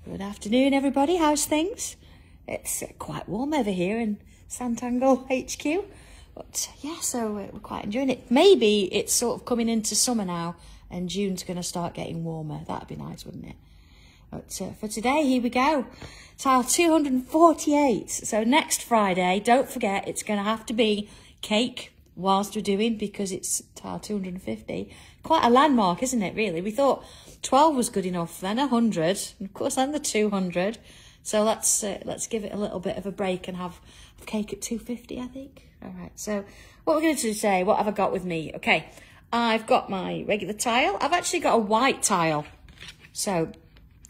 Good afternoon, everybody. How's things? It's quite warm over here in Sanntangle HQ. But yeah, so we're quite enjoying it. Maybe it's sort of coming into summer now and June's going to start getting warmer. That'd be nice, wouldn't it? But for today, here we go. Tile 248. So next Friday, don't forget, it's going to have to be cake whilst we're doing, because it's tile 250. Quite a landmark, isn't it, really? We thought 12 was good enough, then 100, and of course then the 200. So let's give it a little bit of a break and have cake at 250, I think. All right, so what we're going to do today, what have I got with me? Okay, I've got my regular tile. I've actually got a white tile. So,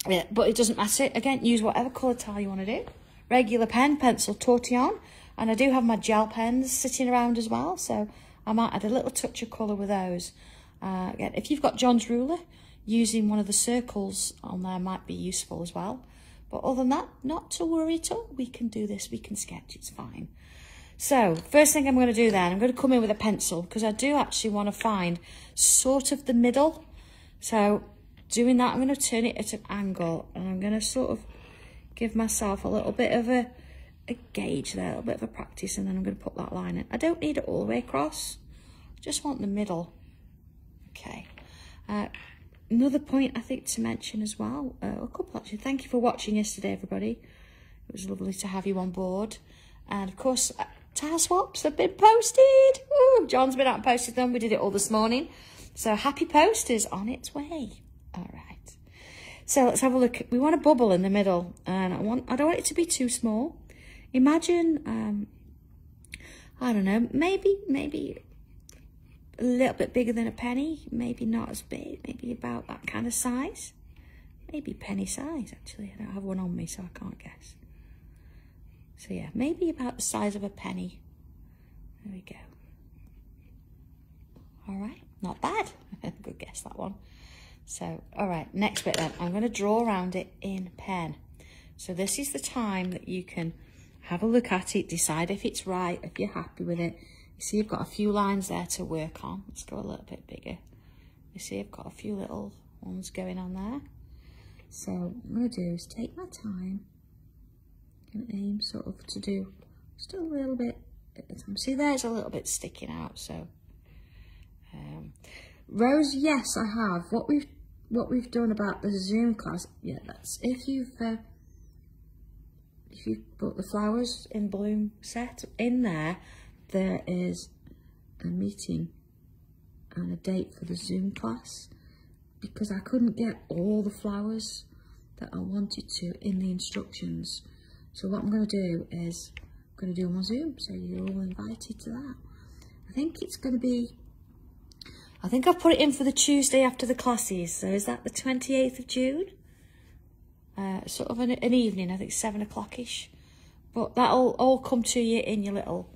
yeah, but it doesn't matter. Again, use whatever colour tile you want to do. Regular pen, pencil, tortillon. And I do have my gel pens sitting around as well. So I might add a little touch of colour with those. Again, if you've got John's ruler, using one of the circles on there might be useful as well. But other than that, not to worry at all. We can do this, we can sketch, it's fine. So, first thing I'm going to do then, I'm going to come in with a pencil, because I do actually want to find sort of the middle. So, doing that, I'm going to turn it at an angle, and I'm going to sort of give myself a little bit of a gauge there, a little bit of a practice, and then I'm going to put that line in. I don't need it all the way across, I just want the middle. Okay. Another point I think to mention as well, a couple actually. Thank you for watching yesterday, everybody. It was lovely to have you on board. And of course, tile swaps have been posted. Ooh, John's been out and posted them. We did it all this morning. So happy post is on its way. All right. So let's have a look. We want a bubble in the middle, and I don't want it to be too small. Imagine, I don't know, maybe a little bit bigger than a penny, maybe not as big, maybe about that kind of size. Maybe penny size, actually. I don't have one on me, so I can't guess. So yeah, maybe about the size of a penny. There we go. All right, not bad. Good guess, that one. So, all right, next bit then. I'm going to draw around it in pen. So this is the time that you can have a look at it, decide if it's right, if you're happy with it. You see I've got a few lines there to work on. Let's go a little bit bigger. You see I've got a few little ones going on there. So what I'm going to do is take my time and aim sort of to do just a little bit at the time. See, there's a little bit sticking out. So rows, yes, I have. What we've done about the Zoom class, yeah, that's if you've put the flowers in bloom set in there. There is a meeting and a date for the Zoom class, because I couldn't get all the flowers that I wanted to in the instructions. So what I'm going to do is I'm going to do them on Zoom, so you're all invited to that. I think it's going to be, I think I've put it in for the Tuesday after the classes. So is that the 28th of June? Sort of an evening, I think 7 o'clock-ish. But that'll all come to you in your little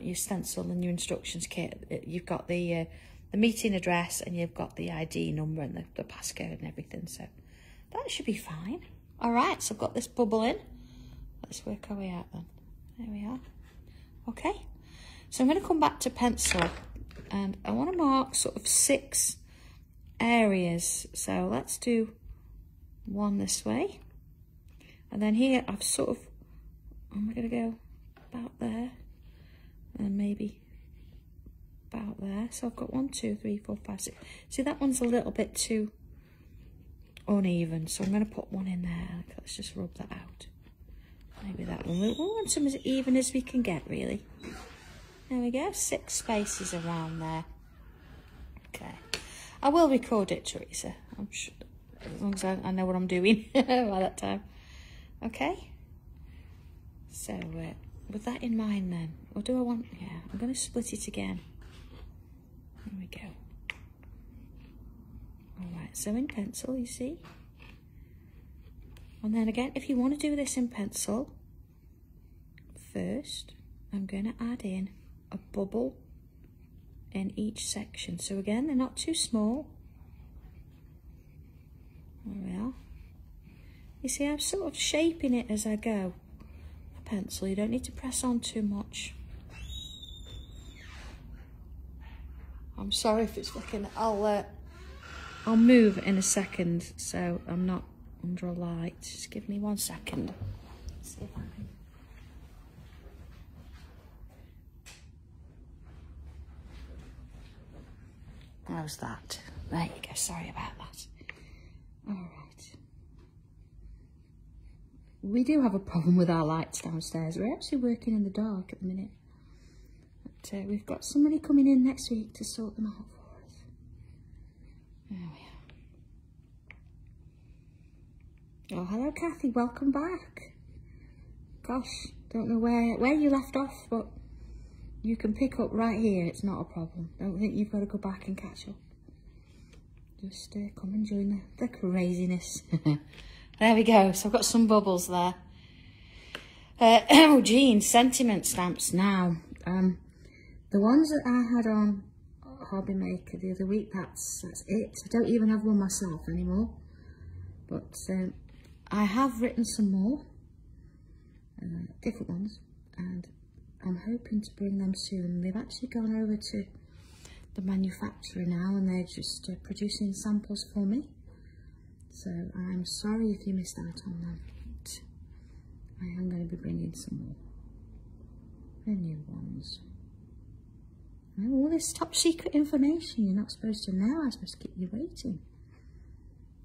your stencil and your instructions kit. You've got the meeting address, and you've got the ID number and the passcode and everything. So that should be fine. All right, so I've got this bubble in. Let's work our way out then. There we are. Okay, so I'm going to come back to pencil, and I want to mark sort of 6 areas. So let's do one this way, and then here I've sort of, I'm going to go about there, and maybe about there. So I've got 1, 2, 3, 4, 5, 6. See, that one's a little bit too uneven, so I'm going to put one in there. Let's just rub that out. Maybe that one. We want some as even as we can get, really. There we go, 6 spaces around there. Okay, I will record it, Teresa. I'm sure, as long as I know what I'm doing by that time. Okay. So with that in mind then, or do I want, yeah, I'm going to split it again. There we go. All right, so in pencil, you see. And then again, if you want to do this in pencil, first, I'm going to add in a bubble in each section. So again, they're not too small. There we are. You see, I'm sort of shaping it as I go. A pencil, you don't need to press on too much. I'm sorry if it's looking, I'll move in a second, so I'm not under a light. Just give me 1 second. Let's see if I can. How's that? There you go. Sorry about that. All right. We do have a problem with our lights downstairs. We're actually working in the dark at the minute. But we've got somebody coming in next week to sort them out for us. There we are. Oh, hello, Kathy. Welcome back. Gosh, don't know where you left off, but you can pick up right here. It's not a problem. Don't think you've got to go back and catch up. Just come and join the craziness. There we go. So I've got some bubbles there. Oh, Jean, sentiment stamps now. The ones that I had on Hobby Maker the other week, that's it. I don't even have one myself anymore. But I have written some more, different ones, and I'm hoping to bring them soon. They've actually gone over to the manufacturer now, and they're just producing samples for me. So I'm sorry if you missed out on them, but I am going to be bringing some more. The new ones. Oh, all this top secret information you're not supposed to know. I'm supposed to keep you waiting.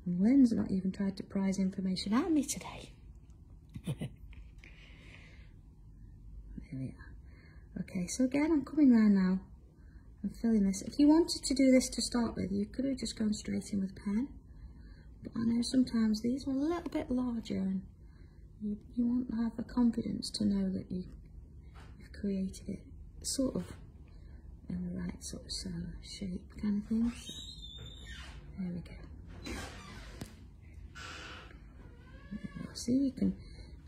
And Lynn's not even tried to prize information out of me today. There we are. Okay, so again, I'm coming round now. I'm filling this. If you wanted to do this to start with, you could have just gone straight in with pen. But I know sometimes these are a little bit larger, and you want to have the confidence to know that you've created it sort of in the right sort of shape kind of thing. So, there we go. See, you can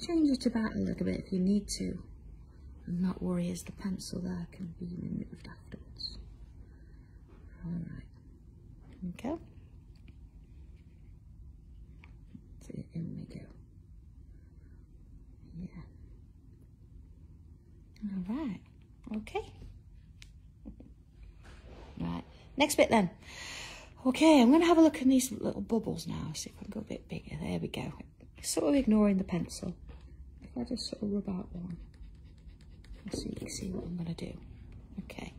change it about a little bit if you need to, and not worry as the pencil there can be removed afterwards. Alright, okay. So in we go. Yeah. Alright, okay. Right, next bit then. Okay, I'm going to have a look at these little bubbles now, see if I can go a bit bigger. There we go. Sort of ignoring the pencil. If I just sort of rub out one, so you can see what I'm going to do. Okay,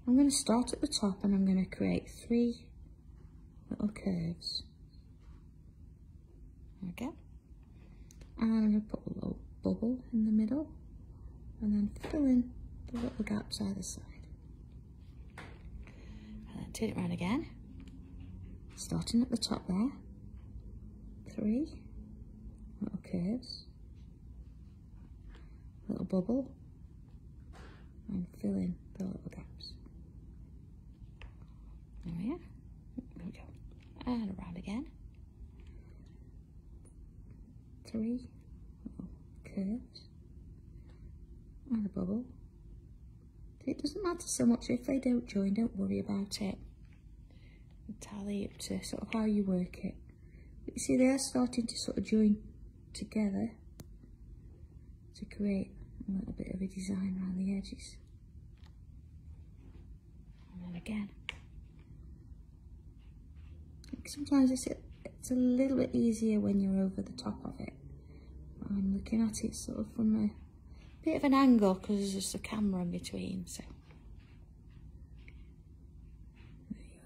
I'm going to start at the top, and I'm going to create 3 little curves. Okay, and I'm going to put a little bubble in the middle, and then fill in the little gaps either side. And then turn it around again, starting at the top there. 3 little curves, little bubble, and fill in the little gaps. There we are. There we go. And around again. 3 little curves and a bubble. It doesn't matter so much if they don't join, don't worry about it. Entirely up to sort of how you work it. But you see, they are starting to sort of join together to create a little bit of a design around the edges. And then again. Sometimes it's a little bit easier when you're over the top of it. I'm looking at it sort of from a bit of an angle because there's just a camera in between, so. There you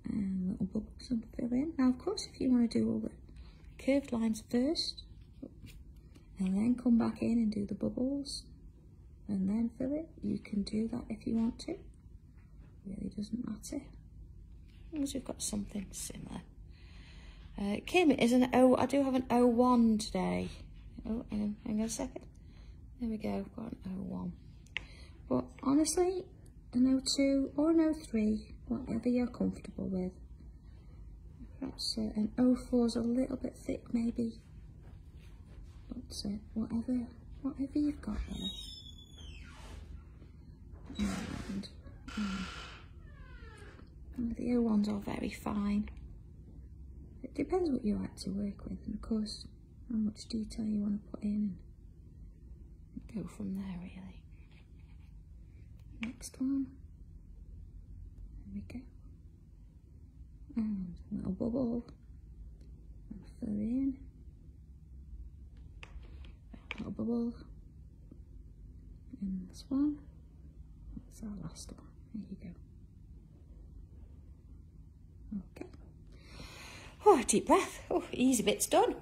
are. And little bubbles and fill in. Now, of course, if you want to do all the curved lines first, and then come back in and do the bubbles, and then fill it, you can do that if you want to. It really doesn't matter. As long as we've got something similar. Kim is an O. I do have an 01 today. Oh, hang on a second. There we go. Got an 01. But honestly, an 02 or an 03, whatever you're comfortable with. Perhaps an 04 is a little bit thick, maybe. But whatever you've got there. And the 01s are very fine. It depends what you like to work with, and of course how much detail you want to put in, and go from there really. Next one. There we go. And a little bubble. ball and fill in a little bubble in this one. That's our last one. There you go. Okay. Oh, deep breath. Oh, easy bit's done.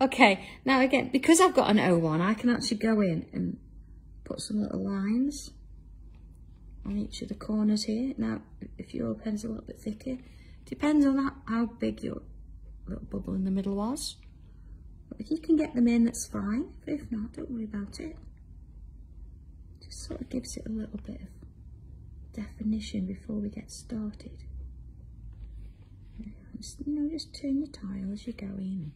Okay, now again, because I've got an O1, I can actually go in and put some little lines on each of the corners here. Now, if your pen's a little bit thicker, depends on how big your little bubble in the middle was. But if you can get them in, that's fine. But if not, don't worry about it. Just sort of gives it a little bit of definition before we get started. Just, you know, just turn your tile as you go in.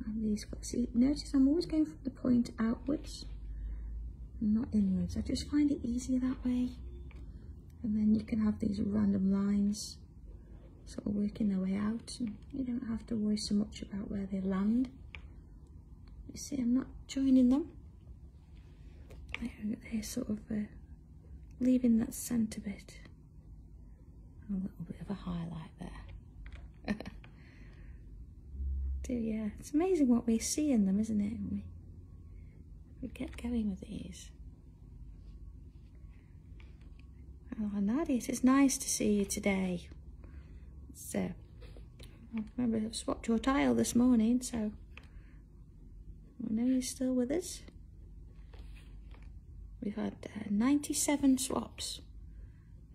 And these, see, notice I'm always going from the point outwards, not inwards. I just find it easier that way. And then you can have these random lines sort of working their way out, and you don't have to worry so much about where they land. You see, I'm not joining them. They're sort of leaving that centre bit. A little bit of a highlight there. Yeah, it's amazing what we see in them, isn't it? We get going with these. Oh, Nadia, it's nice to see you today. It's, I remember I swapped your tile this morning, so I know you're still with us. We've had 97 swaps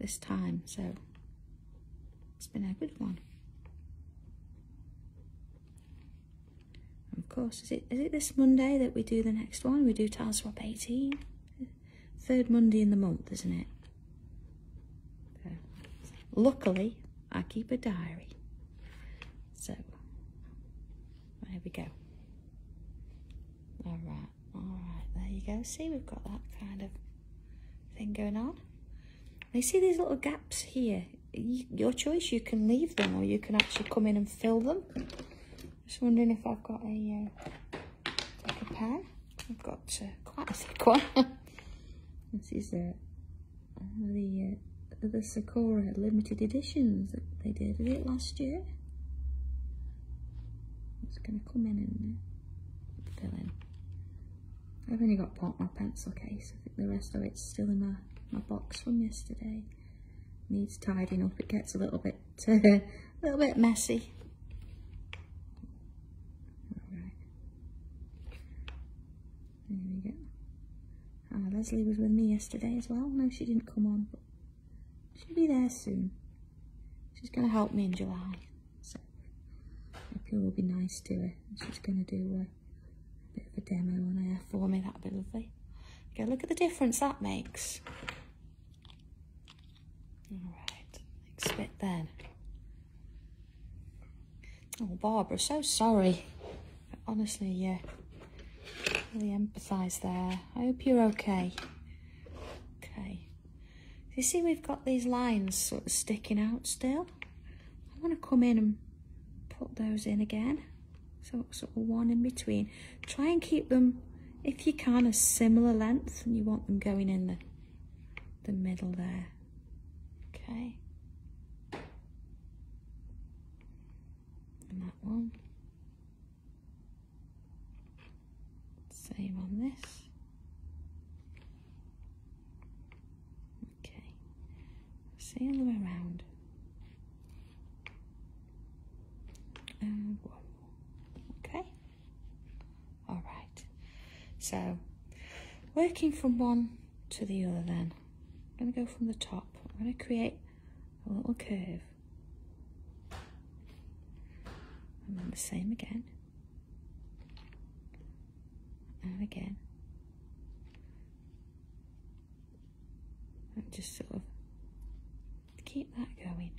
this time, so it's been a good one. Of course, is it this Monday that we do the next one? We do tile swap 18. Third Monday in the month, isn't it? So, luckily, I keep a diary. So, there we go. All right, there you go. See, we've got that kind of thing going on. You see these little gaps here? Your choice, you can leave them or you can actually come in and fill them. Just wondering if I've got a pen. I've got quite a thick one. This is the Sakura limited editions that they did it last year. I'm just going to come in and fill in. I've only got my pencil case. I think the rest of it's still in my box from yesterday. Needs tidying up. It gets a little bit messy. There we go. Leslie was with me yesterday as well. No, she didn't come on, but she'll be there soon. She's going to help me in July, so hope it will be nice to her. She's going to do a bit of a demo on her for me. That'll be lovely. Okay, look at the difference that makes. All right, next bit then. Oh, Barbara, so sorry. Honestly, yeah. Really empathise there. I hope you're okay. Okay. You see we've got these lines sort of sticking out still. I want to come in and put those in again. So sort of one in between. Try and keep them, if you can, a similar length, and you want them going in the middle there. Okay. And that one. Same on this. Okay. Seal them around. And one. Okay. All right. So, working from one to the other then. I'm going to go from the top. I'm going to create a little curve. And then the same again. And again. And just sort of keep that going.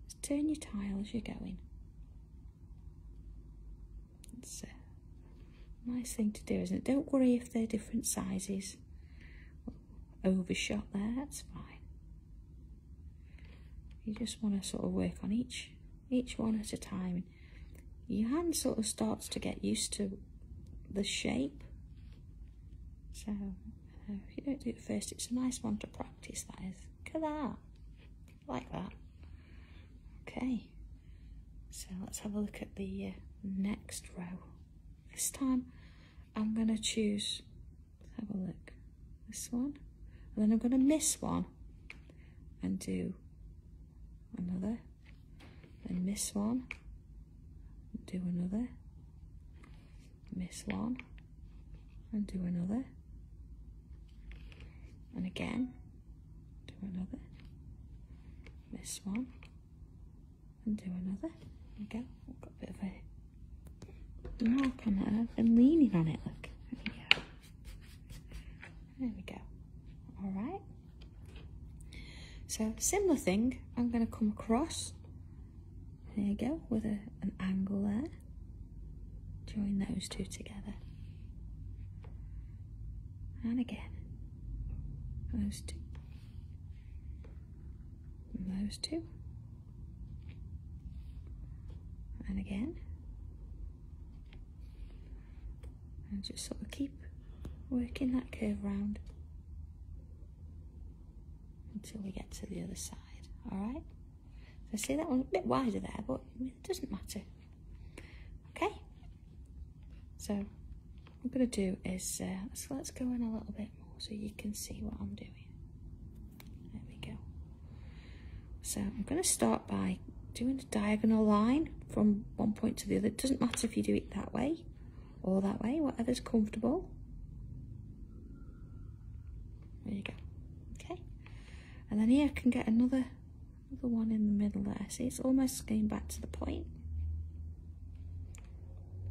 Just turn your tile as you're going. It's a nice thing to do, isn't it? Don't worry if they're different sizes. Overshot there, that's fine. You just want to sort of work on each one at a time. Your hand sort of starts to get used to the shape. So if you don't do it first, it's a nice one to practice, that is. Look at that. Like that. let's have a look at the next row. This time I'm going to choose, let's have a look, this one, and then I'm going to miss one and do another, then miss one, and do another, miss one, and do another, and again, do another, miss one, and do another. There we go. I've got a bit of a mark on it. I've been leaning on it, look. There we go. There we go. All right. So, similar thing, I'm going to come across, there you go, with an angle there. Join those two together. And again. Those two. And those two. And again. And just sort of keep working that curve round until we get to the other side. Alright? So see that one's a bit wider there, but it doesn't matter. Okay? So what I'm going to do is, let's go in a little bit more so you can see what I'm doing. There we go. So I'm going to start by doing a diagonal line from one point to the other. It doesn't matter if you do it that way or that way, whatever's comfortable. There you go. Okay. And then here I can get another one in the middle there. See, it's almost going back to the point.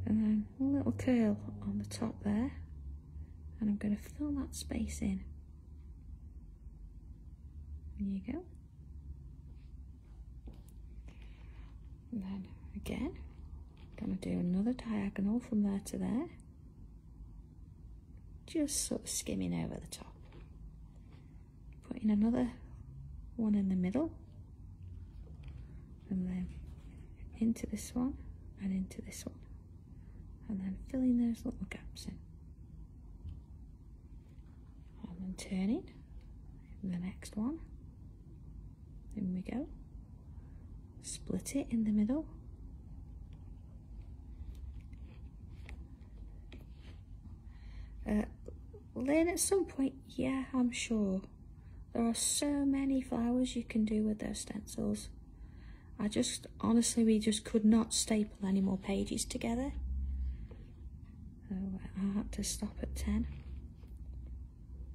And then a little curl on the top there. And I'm going to fill that space in. There you go. And then again, I'm going to do another diagonal from there to there. Just sort of skimming over the top. Putting another one in the middle. And then into this one and into this one. And then filling those little gaps in. And then turning. And the next one. In we go. Split it in the middle. Then at some point, yeah, I'm sure. There are so many flowers you can do with those stencils. Honestly, we just could not staple any more pages together. So I had to stop at 10.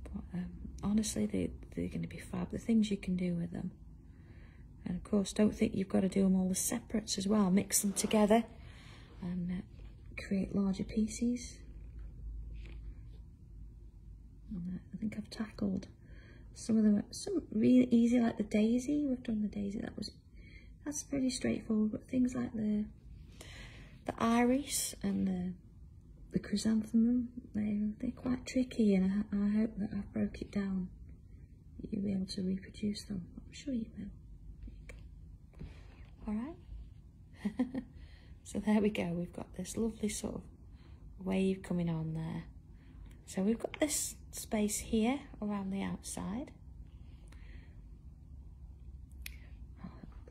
But honestly, they're going to be fab. The things you can do with them. And of course, don't think you've got to do them all as separates as well. Mix them together and create larger pieces. And I think I've tackled some of them. Some really easy, like the daisy. We've done the daisy. That's pretty straightforward. But things like the iris and the chrysanthemum, they're quite tricky. And I hope that I've broke it down. You'll be able to reproduce them. I'm sure you will. All right. So there we go. We've got this lovely sort of wave coming on there. So we've got this space here around the outside.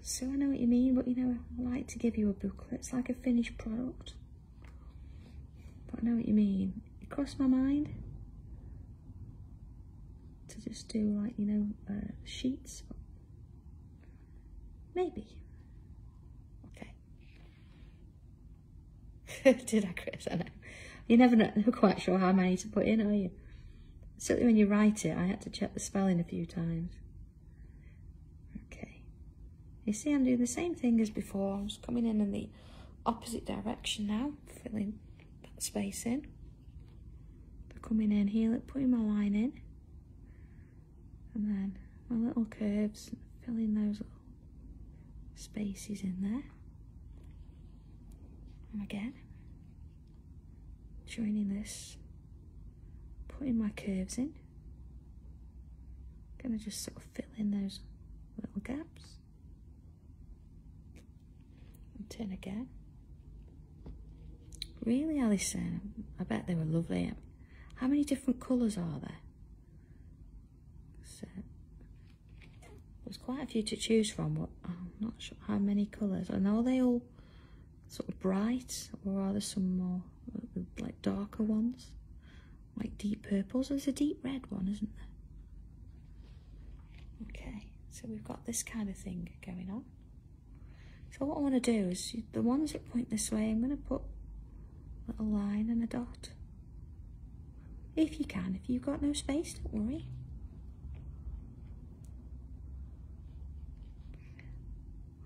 So I know what you mean, but you know, I like to give you a booklet. It's like a finished product. But I know what you mean. It crossed my mind to just do like, you know, sheets. Maybe. Okay. Did I, Chris? I know. You're never quite sure how many to put in, are you? Certainly when you write it, I had to check the spelling a few times. Okay. You see, I'm doing the same thing as before. I'm just coming in the opposite direction now, filling that space in. Coming in here, putting my line in. And then my little curves, filling those little spaces in there. And again. Joining this, putting my curves in. Gonna just sort of fill in those little gaps. And turn again. Really, Alison? I bet they were lovely. How many different colours are there? So, there's quite a few to choose from, but I'm not sure how many colours. I know they all sort of bright, or are there some more like darker ones? Like deep purples. There's a deep red one, isn't there? Okay, so we've got this kind of thing going on. So what I want to do is, the ones that point this way, I'm going to put a little line and a dot. If you can. If you've got no space, don't worry.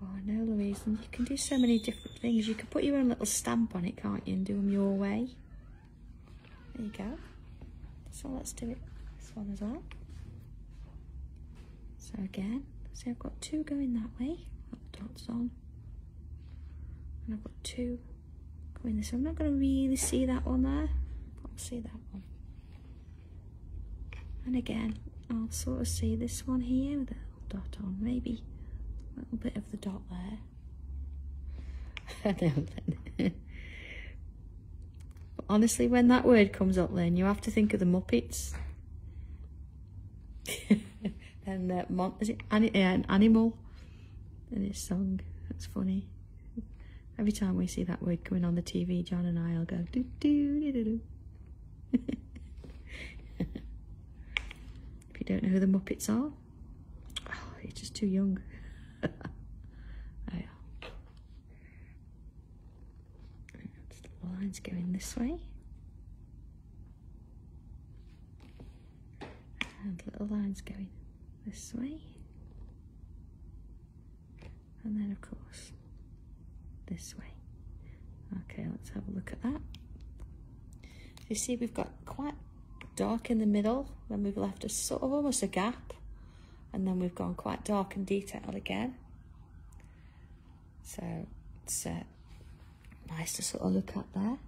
Oh, I know, Louise, and you can do so many different things. You can put your own little stamp on it, can't you, and do them your way. There you go. So let's do it this one as well. So again, see, I've got two going that way, got the dots on, and I've got two going this way. I'm not going to really see that one there. Can't see that one. And again, I'll sort of see this one here with a little dot on, maybe a little bit of the dot there. But honestly, when that word comes up, then you have to think of the Muppets. And is it an animal in his song? That's funny. Every time we see that word coming on the TV, John and I'll go do do do do do. If you don't know who the Muppets are, oh, you're just too young. There you are. Just the lines going this way. And little lines going this way. And then, of course, this way. Okay, let's have a look at that. You see, we've got quite dark in the middle, then we've left a sort of almost a gap, and then we've gone quite dark and detailed again. So it's nice to sort of look at there.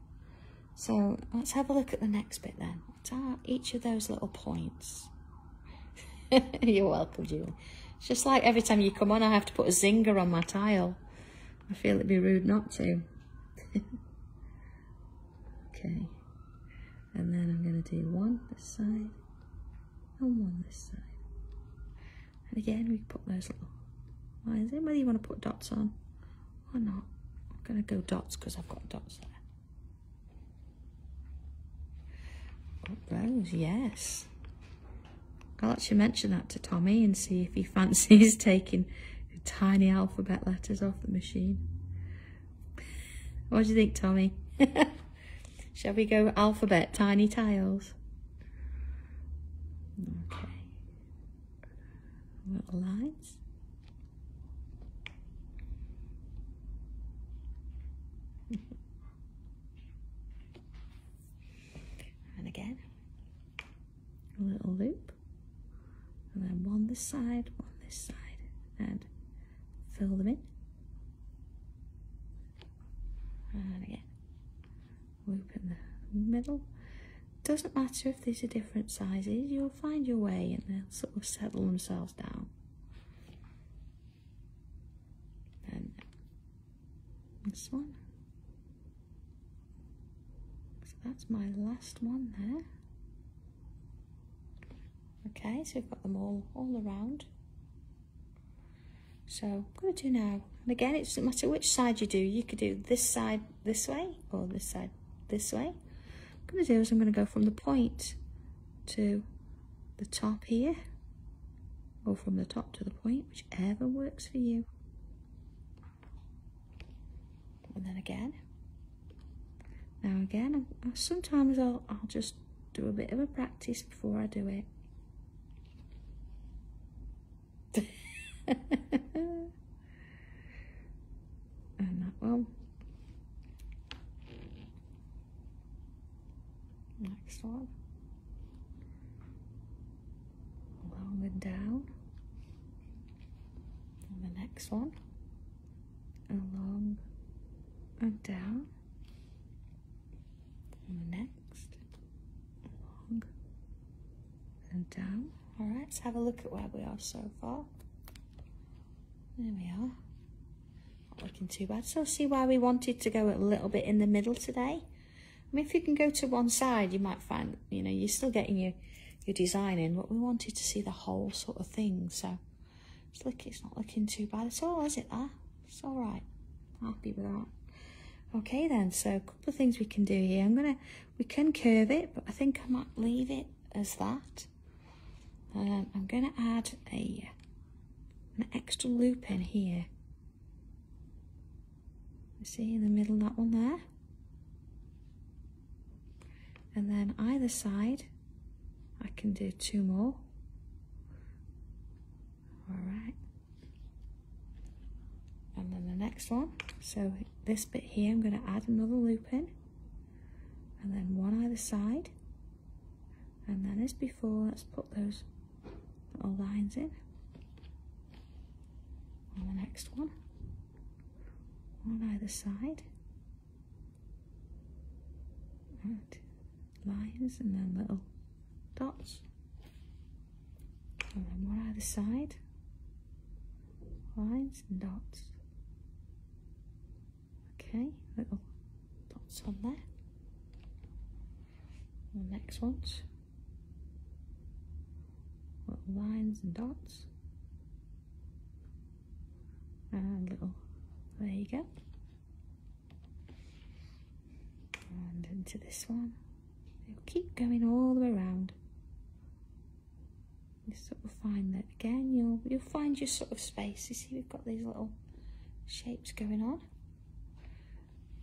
So let's have a look at the next bit then. What are each of those little points? You're welcome, Julie. It's just like every time you come on, I have to put a zinger on my tile. I feel it'd be rude not to. Okay. And then I'm going to do one this side and one this side. And again, we put those little lines in, whether you want to put dots on or not. I'm going to go dots because I've got dots there. Up those, yes. I'll actually mention that to Tommy and see if he fancies taking tiny alphabet letters off the machine. What do you think, Tommy? Shall we go alphabet, tiny tiles? Okay. Little lines. And again, a little loop. And then one this side, and fill them in. And again, loop in the middle. Doesn't matter if these are different sizes, you'll find your way and they'll sort of settle themselves down. And this one. So that's my last one there. Okay, so we've got them all around. So I'm going to do now, and again, it doesn't matter which side you do. You could do this side this way, or this side this way. What I'm going to do is I'm going to go from the point to the top here, or from the top to the point, whichever works for you. And then again. Now again, sometimes I'll just do a bit of a practice before I do it. And that one. Next one. Along and down. And the next one. Along and down. And the next. Along and down. Alright, let's have a look at where we are so far. There we are. Not looking too bad. So see why we wanted to go a little bit in the middle today? I mean, if you can go to one side, you might find, you know, you're still getting your design in, but we wanted to see the whole sort of thing. So it's not looking too bad at all, is it there? It's alright. Happy with that. Okay then, so a couple of things we can do here. We can curve it, but I think I might leave it as that. I'm gonna add an extra loop in here. You see in the middle, that one there. And then either side, I can do 2 more. All right. And then the next one. So this bit here, I'm going to add another loop in. And then one either side. And then as before, let's put those little lines in. On the next one. One either side. And lines and then little dots. And then one either side. Lines and dots. Okay, little dots on there. And the next ones. Little lines and dots. And little, there you go. And into this one. You'll keep going all the way around. You sort of find that again, you'll find your sort of space. You see we've got these little shapes going on.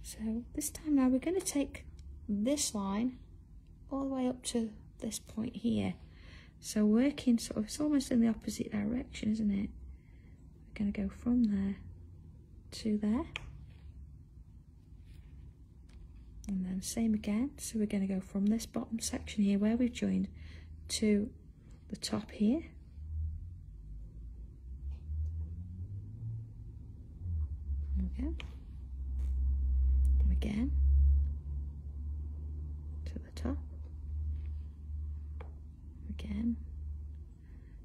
So this time now we're going to take this line all the way up to this point here. So working sort of, it's almost in the opposite direction, isn't it? We're going to go from there to there. And then same again. So we're going to go from this bottom section here where we've joined to the top here. Okay. And again to the top. Again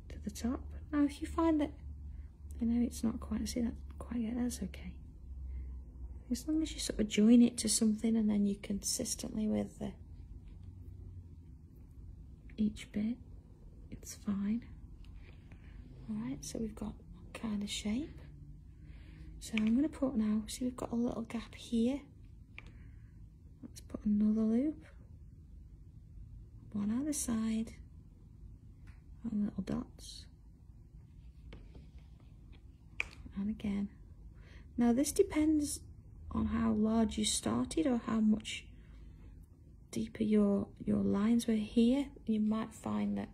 to the top. Now if you find that, you know, it's not quite, see that quite yet, that's okay. As long as you sort of join it to something and then you consistently with each bit, it's fine. Alright, so we've got that kind of shape. So I'm going to put now, see we've got a little gap here. Let's put another loop. One either side. And little dots. And again. Now this depends on how large you started or how much deeper your lines were here. You might find that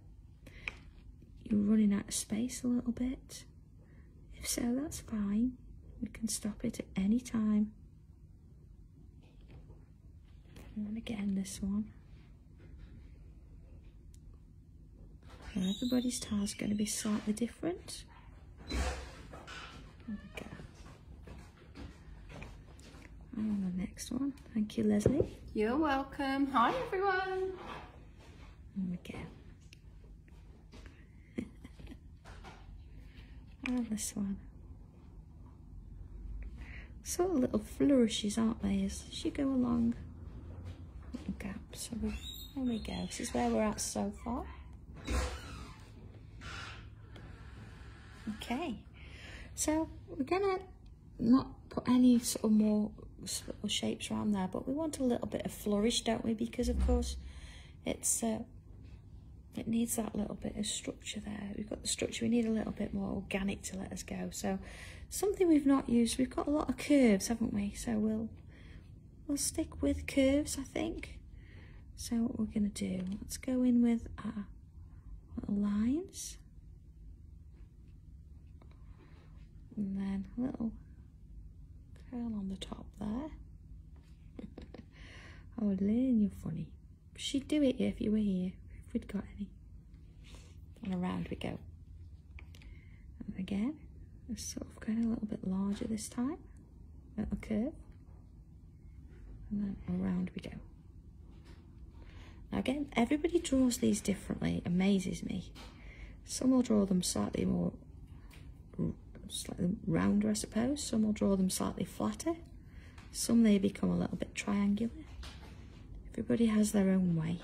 you're running out of space a little bit. If so, that's fine. We can stop it at any time. And then again this one. So everybody's tile is going to be slightly different. There we go. And the next one. Thank you, Leslie. You're welcome. Hi, everyone. And again. And this one. Sort of little flourishes, aren't they, as you go along. Little gaps. So there we go. This is where we're at so far. Okay. So we're gonna not put any sort of more little shapes around there, but we want a little bit of flourish, don't we? Because of course it's it needs that little bit of structure there. We've got the structure, we need a little bit more organic to let us go. So something we've not used, we've got a lot of curves, haven't we? So we'll stick with curves, I think. So what we're going to do, let's go in with our little lines. And then a little curl on the top there. Oh, Lynn, you're funny. She'd do it if you were here, if we'd got any. And around we go. And again, it's sort of going a little bit larger this time. Little curve. And then around we go. Now again, everybody draws these differently. Amazes me. Some will draw them slightly more rounder, I suppose. Some will draw them slightly flatter. Some may become a little bit triangular. Everybody has their own way.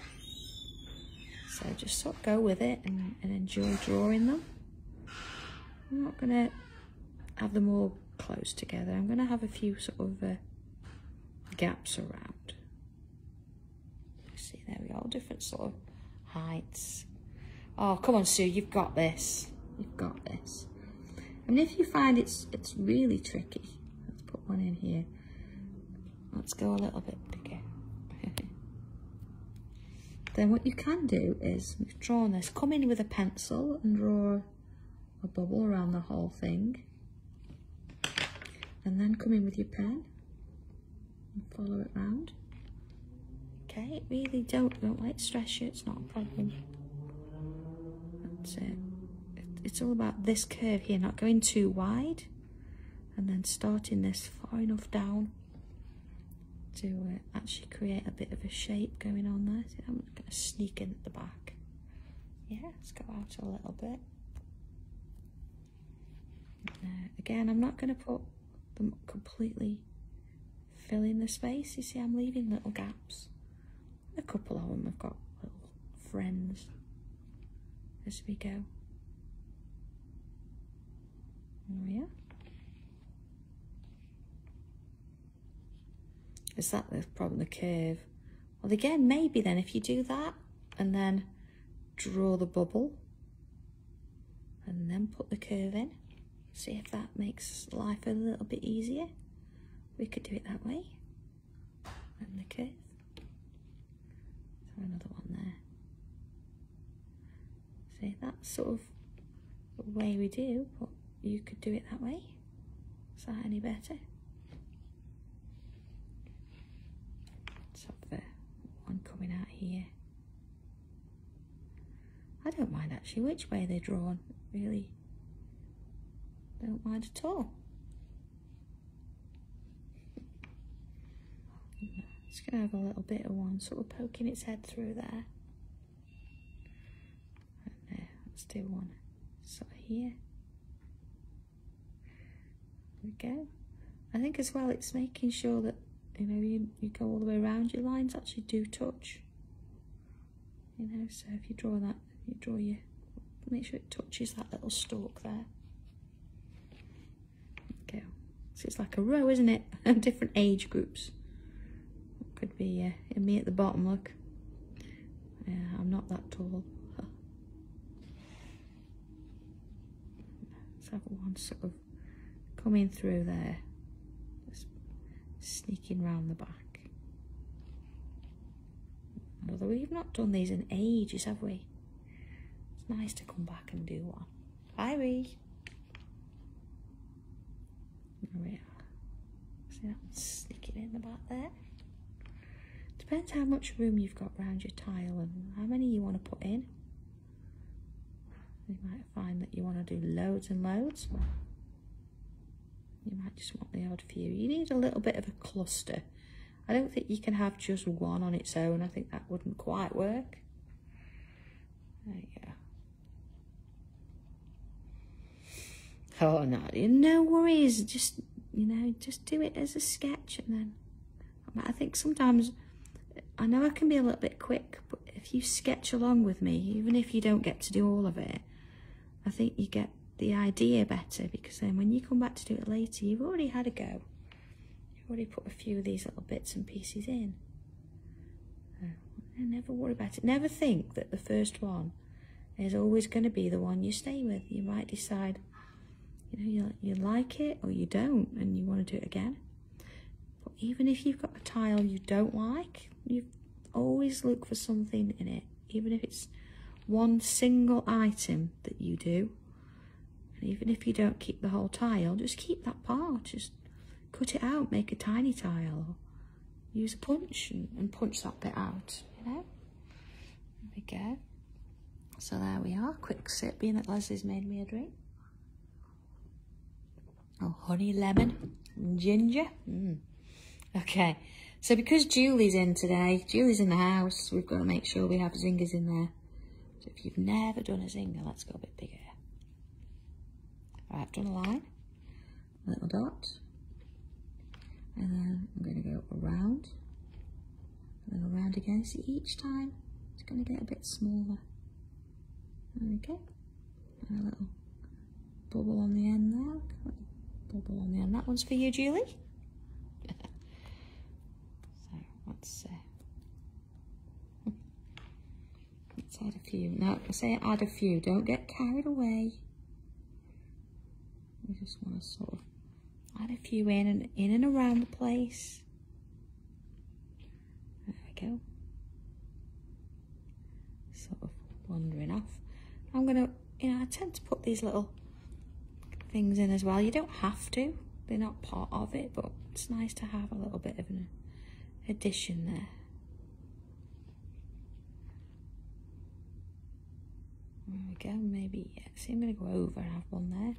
So just sort of go with it and enjoy drawing them. I'm not going to have them all close together. I'm going to have a few sort of gaps around. See, there we go, all different sort of heights. Oh, come on, Sue, you've got this. You've got this. And if you find it's really tricky, let's put one in here. Let's go a little bit bigger. Then what you can do is, we've drawn this, come in with a pencil and draw a bubble around the whole thing. And then come in with your pen and follow it round. Okay, really don't let it stress you, it's not a problem. That's it. It's all about this curve here, not going too wide, and then starting this far enough down to actually create a bit of a shape going on there. See, I'm going to sneak in at the back. Yeah, let's go out a little bit. Again, I'm not going to put them completely filling the space. You see, I'm leaving little gaps. A couple of them have got little friends as we go. There we are. Is that the problem, the curve? Well, again, maybe then if you do that and then draw the bubble and then put the curve in, see if that makes life a little bit easier. We could do it that way. And the curve. So another one there. See, that's sort of the way we do, but you could do it that way. Is that any better? Let's have one coming out here. I don't mind actually which way they're drawn, really. Don't mind at all. It's going to have a little bit of one sort of poking its head through there. And let's do one sort of here. There we go. I think as well it's making sure that, you know, you go all the way around, your lines actually do touch. You know, so if you draw that, you draw your, make sure it touches that little stalk there. There we go. So it's like a row, isn't it? Different age groups. Could be me at the bottom, look. Yeah, I'm not that tall. Let's have one sort of coming through there. Just sneaking round the back. Although we've not done these in ages, have we? It's nice to come back and do one. Bye, Ree. There we are. See that one sneaking in the back there? Depends how much room you've got around your tile and how many you want to put in. You might find that you want to do loads and loads. You might just want the odd few. You need a little bit of a cluster. I don't think you can have just one on its own. I think that wouldn't quite work. There you go. Oh no, no worries. Just, you know, just do it as a sketch, and then I think sometimes, I know I can be a little bit quick, but if you sketch along with me, even if you don't get to do all of it, I think you get the idea better, because then when you come back to do it later, you've already had a go. You've already put a few of these little bits and pieces in. Never worry about it. Never think that the first one is always going to be the one you stay with. You might decide, you know, you like it or you don't, and you want to do it again. But even if you've got a tile you don't like, you always look for something in it, even if it's one single item that you do. And even if you don't keep the whole tile, just keep that part. Just cut it out, make a tiny tile, or use a punch and punch that bit out, you know. There we go. So there we are. Quick sip, being that Leslie's made me a drink. Oh, honey, lemon, and ginger. Okay, so because Julie's in today, Julie's in the house, we've got to make sure we have zingers in there. So if you've never done a zinger, let's go a bit bigger. Right, I've done a line, a little dot, and then I'm going to go around, and then around again. See, each time it's going to get a bit smaller. There we go. And a little bubble on the end there. Bubble on the end. That one's for you, Julie. Let's add a few. Now, I say add a few. Don't get carried away. We just want to sort of add a few in and around the place. There we go. Sort of wandering off. I'm going to, I tend to put these little things in as well. You don't have to. They're not part of it, but it's nice to have a little bit of an addition there. There we go, maybe, yeah. See, I'm going to go over and have one there.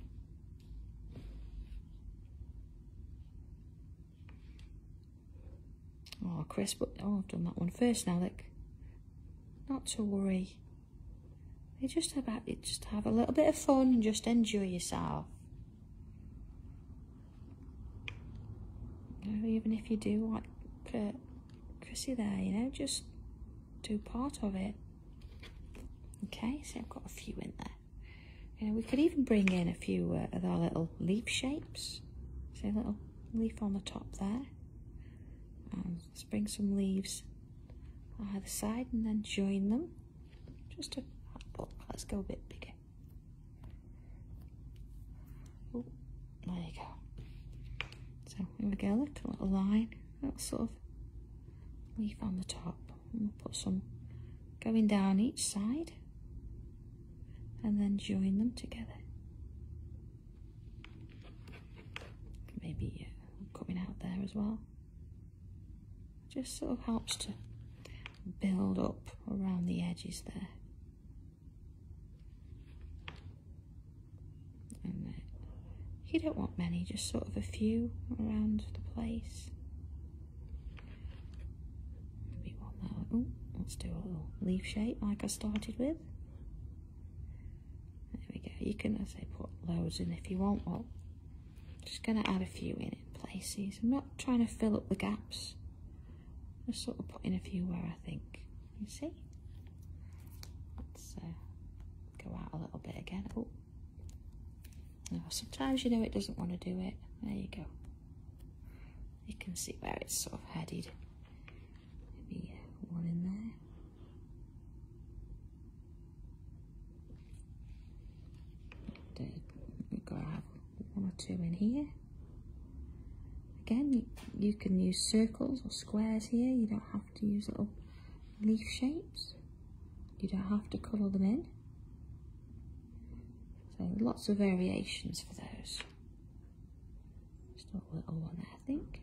Oh, crisp, but oh, I've done that one first now, look. Not to worry. It's just about it, just have a little bit of fun and just enjoy yourself. Even if you do like Chrissy there, just do part of it. Okay, so I've got a few in there. We could even bring in a few of our little leaf shapes. See a little leaf on the top there. Let's bring some leaves on either side and then join them. Just to, let's go a bit bigger. Oh, there you go. So here we go, look, a little line, a little sort of leaf on the top. And we'll put some going down each side and then join them together. Maybe coming out there as well. Just sort of helps to build up around the edges there. And you don't want many, just sort of a few around the place. Maybe one there. Oh, let's do a little leaf shape like I started with. There we go. You can, as I say, put loads in if you want. Well, just going to add a few in places. I'm not trying to fill up the gaps. Just sort of putting a few where I think. You see? Let's go out a little bit again. Oh. No, sometimes it doesn't want to do it. There you go. You can see where it's sort of headed. Maybe one in there. We've got to have one or two in here. Again, you can use circles or squares here. You don't have to use little leaf shapes. You don't have to colour them in. So lots of variations for those. Just a little one there, I think.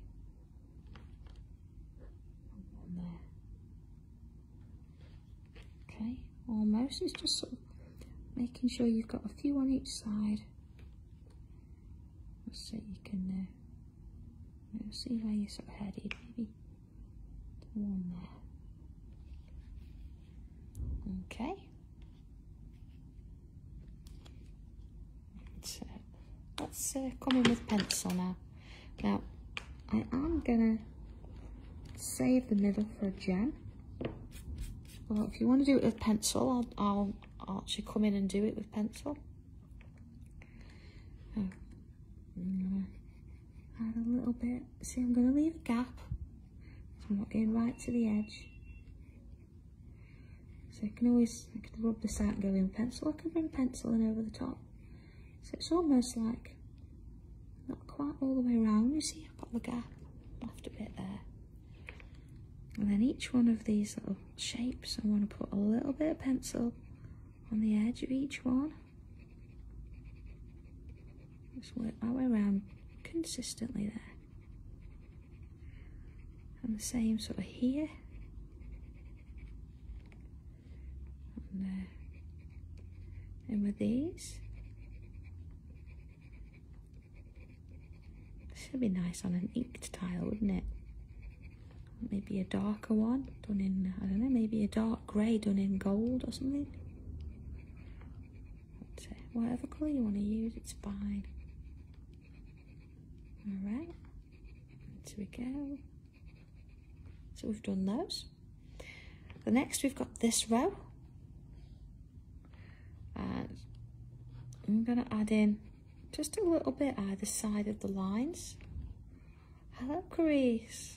One there. Okay, almost. It's just sort of making sure you've got a few on each side. So you can see where you're sort of headed. Maybe one there. Okay. Let's come in with pencil now. Now, I am going to save the middle for a gem. Well, if you want to do it with pencil, I'll actually come in and do it with pencil. Oh, I'm going to add a little bit. See, I'm going to leave a gap. So I'm not getting right to the edge. So I can rub this out and go in pencil. I can bring pencil in over the top. So it's almost like not quite all the way around. You see, I've got the gap, left a bit there. And then each one of these little shapes, I want to put a little bit of pencil on the edge of each one. Just work my way around consistently there. And the same sort of here. And with these. This would be nice on an inked tile, wouldn't it? Maybe a darker one done in, I don't know, maybe a dark grey done in gold or something. But, whatever colour you want to use, it's fine. Alright, so we go. So we've done those. The next we've got this row. And I'm going to add in just a little bit either side of the lines. Hello, Carice.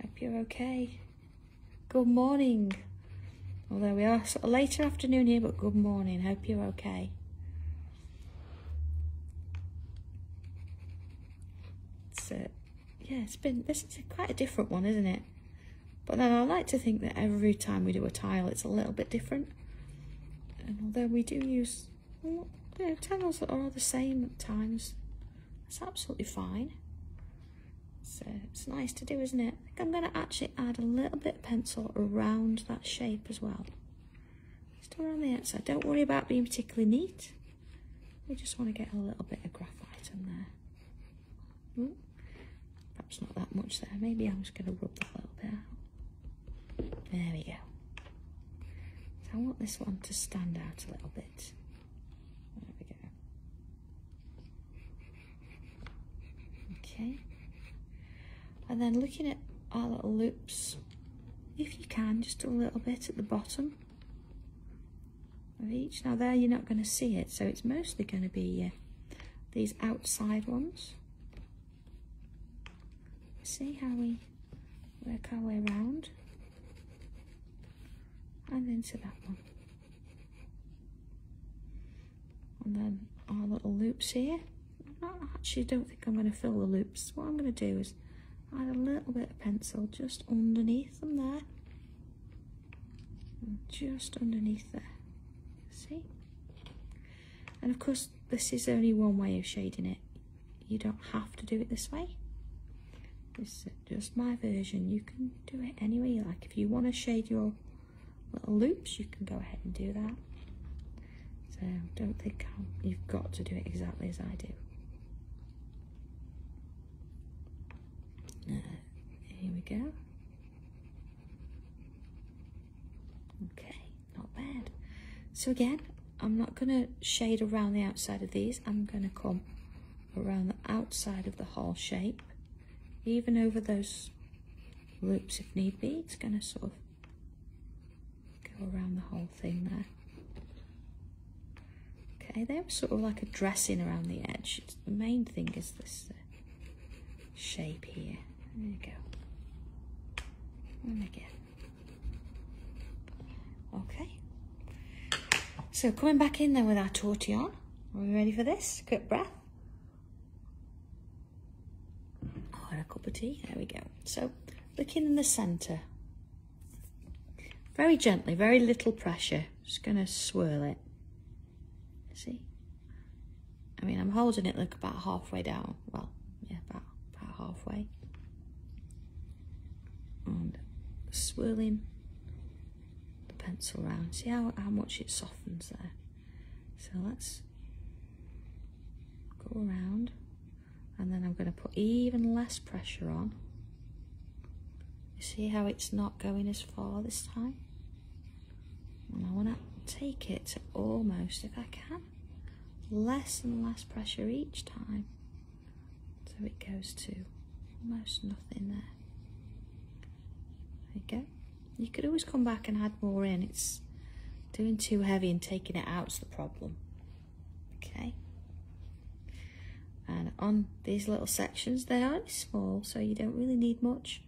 Hope you're okay. Good morning. Although we are sort of later afternoon here, but good morning. Hope you're okay. Yeah, this is quite a different one, isn't it? But then I like to think that every time we do a tile, it's a little bit different. And although we do use, well, you know, tiles that are all the same at times, that's absolutely fine. So it's nice to do, isn't it? I think I'm going to actually add a little bit of pencil around that shape as well. Just around the outside. Don't worry about being particularly neat. We just want to get a little bit of graphite on there. Ooh, perhaps not that much there. Maybe I'm just going to rub that a little bit out. There we go. So I want this one to stand out a little bit. There we go. Okay. And then looking at our little loops, if you can, just a little bit at the bottom of each. Now there you're not going to see it, so it's mostly going to be these outside ones. See how we work our way around and into that one. And then our little loops here. I actually don't think I'm going to fill the loops. What I'm going to do is add a little bit of pencil just underneath them there. And just underneath there. See? And of course, this is only one way of shading it. You don't have to do it this way. This is just my version. You can do it any way you like. If you want to shade your little loops, you can go ahead and do that. So don't think you've got to do it exactly as I do. Here we go. Okay, not bad. So again, I'm not going to shade around the outside of these. I'm going to come around the outside of the whole shape, even over those loops if need be. It's going to sort of go around the whole thing there. Okay, they were sort of like a dressing around the edge. The main thing is this shape here. There you go. And again. Okay. So coming back in there with our tortillon. Are we ready for this? Quick breath. Oh, and a cup of tea. There we go. So looking in the centre. Very gently, very little pressure. Just going to swirl it. See? I mean, I'm holding it like about halfway down. Well, yeah, about halfway. And swirling the pencil around. See how much it softens there. So let's go around, and then I'm going to put even less pressure on. You see how it's not going as far this time? And I want to take it to almost, if I can, less and less pressure each time. So it goes to almost nothing there. There you go. You could always come back and add more in. It's doing too heavy and taking it out's the problem. Okay. And on these little sections, they are only small, so you don't really need much.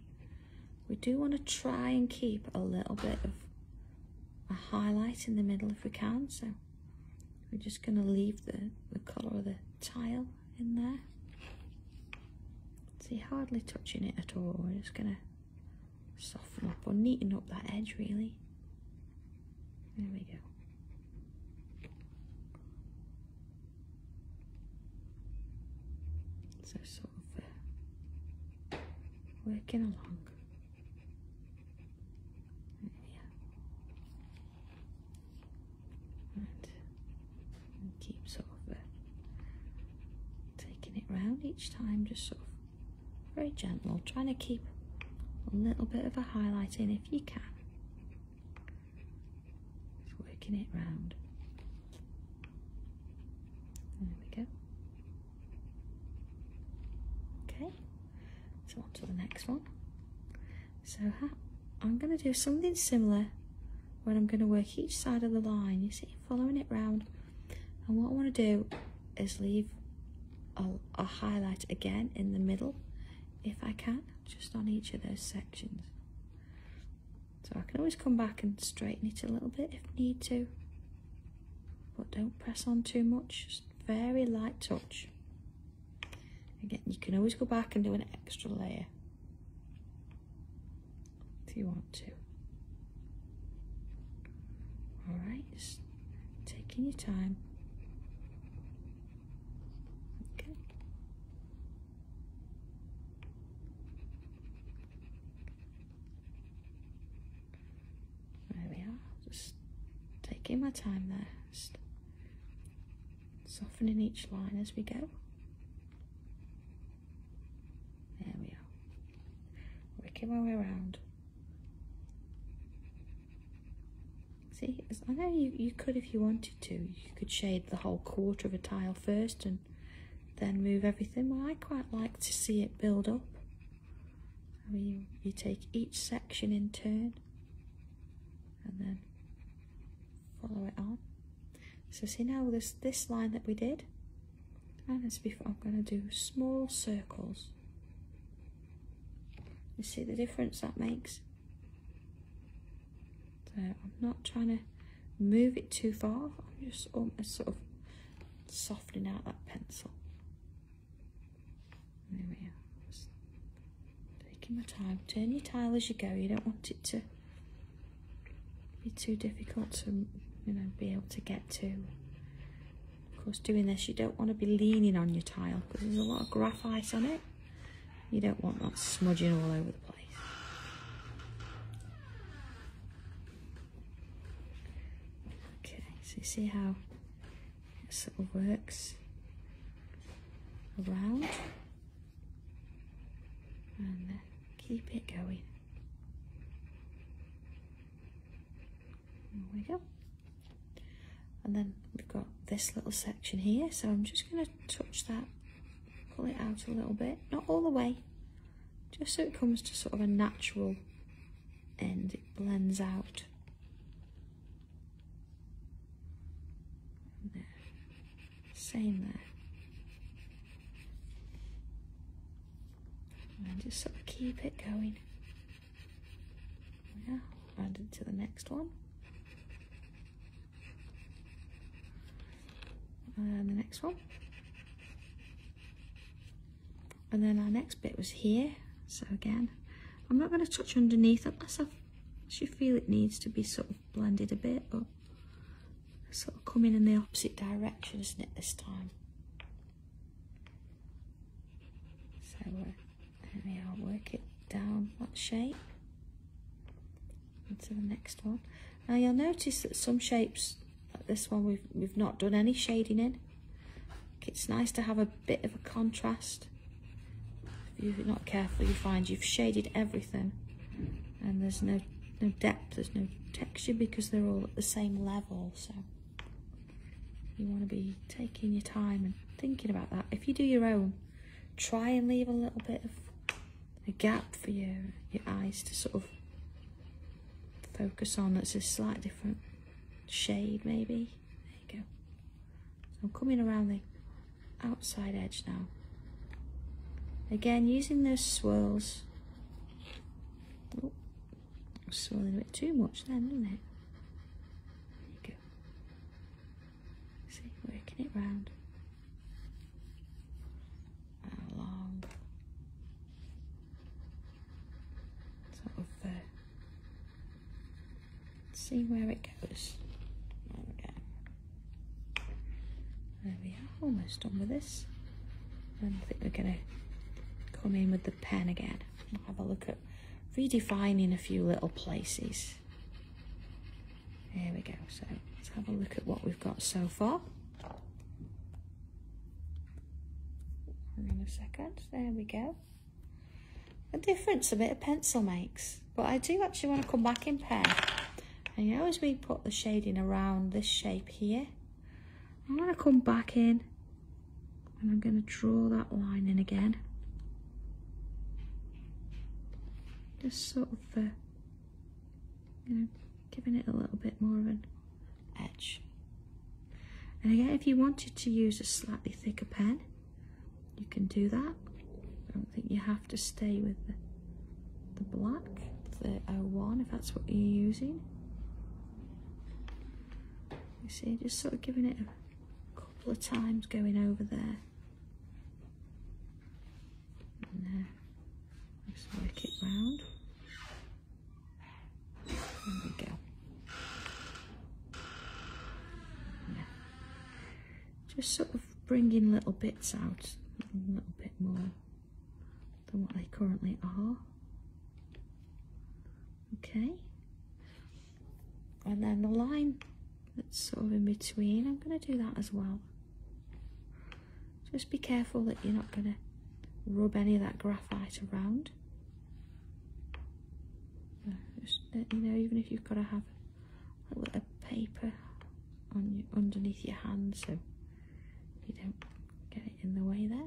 We do want to try and keep a little bit of a highlight in the middle if we can. So we're just going to leave the colour of the tile in there. See, hardly touching it at all. We're just going to soften up or neaten up that edge, really. There we go. So sort of working along. Yeah. And keep sort of taking it round each time, just sort of very gentle, trying to keep a little bit of a highlight in if you can. Just working it round. There we go. Okay, so on to the next one. So I'm going to do something similar where I'm going to work each side of the line, you see, following it round. And what I want to do is leave a highlight again in the middle, if I can, just on each of those sections. So I can always come back and straighten it a little bit if need to, but don't press on too much, just very light touch. Again, you can always go back and do an extra layer if you want to. Alright, just taking your time. Okay. There we are, just taking my time there, just softening each line as we go. There we are, working my way around. See, I know you could, if you wanted to, you could shade the whole quarter of a tile first and then move everything. Well, I quite like to see it build up. So you take each section in turn and then follow it on. So see now this line that we did, and as before, I'm going to do small circles. You see the difference that makes? So I'm not trying to move it too far, I'm just almost sort of softening out that pencil. There we are. Just taking my time. Turn your tile as you go. You don't want it to be too difficult to, be able to get to. Of course, doing this, you don't want to be leaning on your tile because there's a lot of graphite on it. You don't want that smudging all over the place. So you see how it sort of works around, and keep it going. There we go. And then we've got this little section here, so I'm just going to touch that, pull it out a little bit, not all the way, just so it comes to sort of a natural end, it blends out. There. Same there. And just sort of keep it going. Yeah, add it to the next one. And the next one. And then our next bit was here. So again, I'm not going to touch underneath unless you feel it needs to be sort of blended a bit, but sort of coming in the opposite direction, isn't it, this time? So there we are, work it down that shape into the next one. Now you'll notice that some shapes, like this one, we've not done any shading in. It's nice to have a bit of a contrast. If you're not careful, you find you've shaded everything and there's no depth, there's no texture because they're all at the same level. So you want to be taking your time and thinking about that. If you do your own, try and leave a little bit of a gap for your eyes to sort of focus on that's a slight different shade maybe. There you go. So I'm coming around the outside edge now. Again, using those swirls. Oh, I'm swirling a bit too much then, isn't it? There you go. See, working it round. Along. Sort of see where it goes. There we go. There we are, almost done with this. And I think we're going to come in with the pen again. We'll have a look at redefining a few little places. There we go. So let's have a look at what we've got so far. Hang on a second. There we go. The difference a bit of pencil makes. But I do actually want to come back in pen. And you know, as we put the shading around this shape here, I'm going to come back in and I'm going to draw that line in again. Just sort of, giving it a little bit more of an edge. And again, if you wanted to use a slightly thicker pen, you can do that. I don't think you have to stay with the black. the 01 if that's what you're using. You see, just sort of giving it a couple of times going over there. And just work it round. There we go. Yeah. Just sort of bringing little bits out a little bit more than what they currently are. Okay. And then the line that's sort of in between, I'm going to do that as well. Just be careful that you're not going to rub any of that graphite around. Just, you know, even if you've got to have a little bit of paper on underneath your hand so you don't get it in the way there.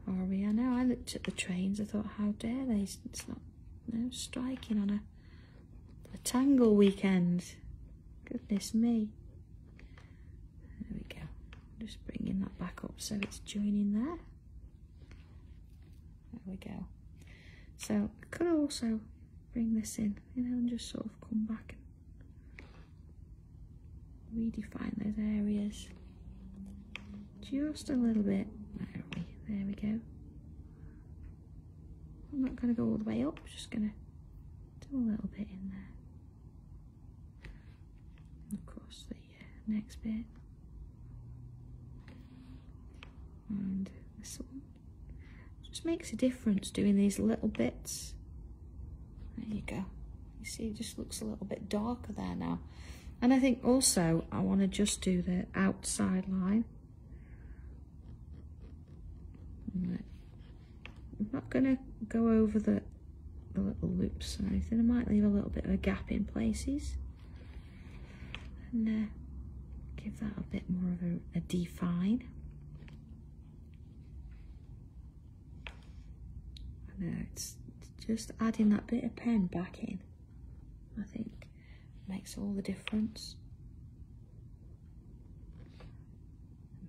I know, I looked at the trains, I thought, how dare they, it's not, no striking on a tangle weekend. Goodness me. There we go. Just bringing that back up so it's joining there. There we go. So I could also bring this in, you know, and just sort of come back and redefine those areas. Just a little bit. There we go. I'm not going to go all the way up, just going to do a little bit in there. And of course the next bit. And this one. Just makes a difference doing these little bits. There you go. You see, it just looks a little bit darker there now. And I think also I want to just do the outside line. I'm not going to go over the little loops or anything. I might leave a little bit of a gap in places and give that a bit more of a define. And it's just adding that bit of pen back in, I think, makes all the difference.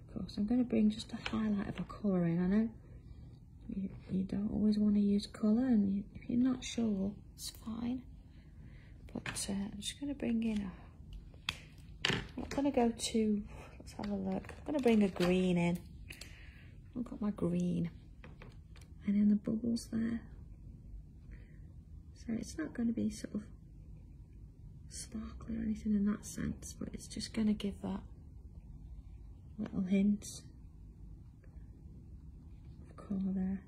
Of course, I'm going to bring just a highlight of a colour in. I know you don't always want to use colour, and if you're not sure, it's fine. But I'm just going to bring in I'm not going to go to, let's have a look. I'm going to bring a green in. I've got my green. And in the bubbles there. So it's not going to be sort of sparkly or anything in that sense, but it's just going to give that little hint of colour there.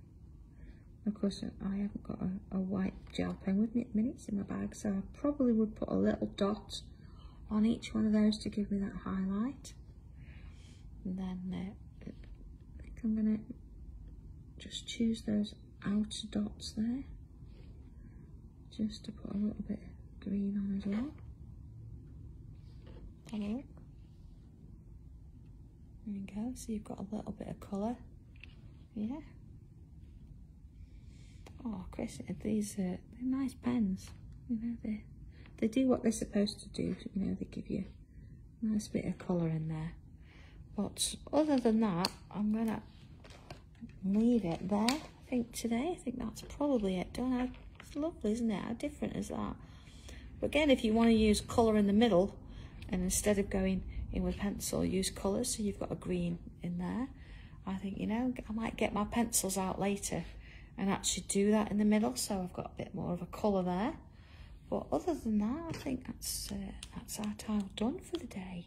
Of course, I haven't got a white gel pen with me at the minute, it's in my bag, so I probably would put a little dot on each one of those to give me that highlight. And then I think I'm going to just choose those outer dots there, just to put a little bit of green on as well. Have a look. There you go, so you've got a little bit of colour. Yeah. Oh, Chris, these they're nice pens. You know, they do what they're supposed to do. You know, they give you a nice bit of colour in there. But other than that, I'm gonna leave it there. I think today, I think that's probably it done. It's lovely, isn't it? How different is that? But again, if you want to use colour in the middle, and instead of going in with pencil, use colours, so you've got a green in there. I think, you know, I might get my pencils out later and actually do that in the middle, so I've got a bit more of a colour there. But other than that, I think that's our tile done for the day.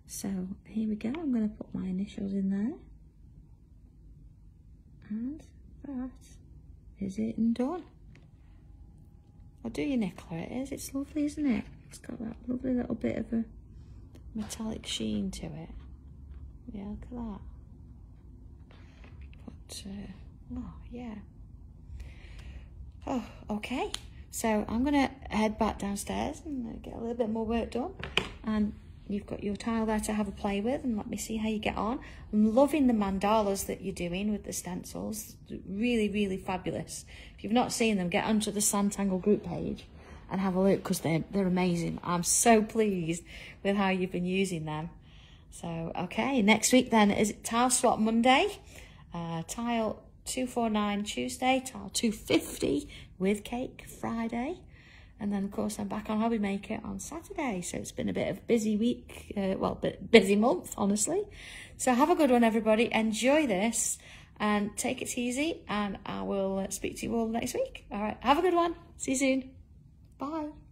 So here we go. I'm going to put my initials in there, and that is it and done. I'll do your Nicola. It is. It's lovely, isn't it? It's got that lovely little bit of a metallic sheen to it. Yeah, look at that. But oh yeah. Oh, okay. So I'm gonna head back downstairs and get a little bit more work done. And you've got your tile there to have a play with, and let me see how you get on. I'm loving the mandalas that you're doing with the stencils. Really, really fabulous. If you've not seen them, get onto the Sanntangle group page and have a look, because they're amazing. I'm so pleased with how you've been using them. So, okay, next week then is Tile Swap Monday. Tile 249 Tuesday, tile 250 with cake Friday. And then, of course, I'm back on Hobby Maker on Saturday. So it's been a bit of a busy week, busy month, honestly. So have a good one, everybody. Enjoy this and take it easy. And I will speak to you all next week. All right, have a good one. See you soon. Bye.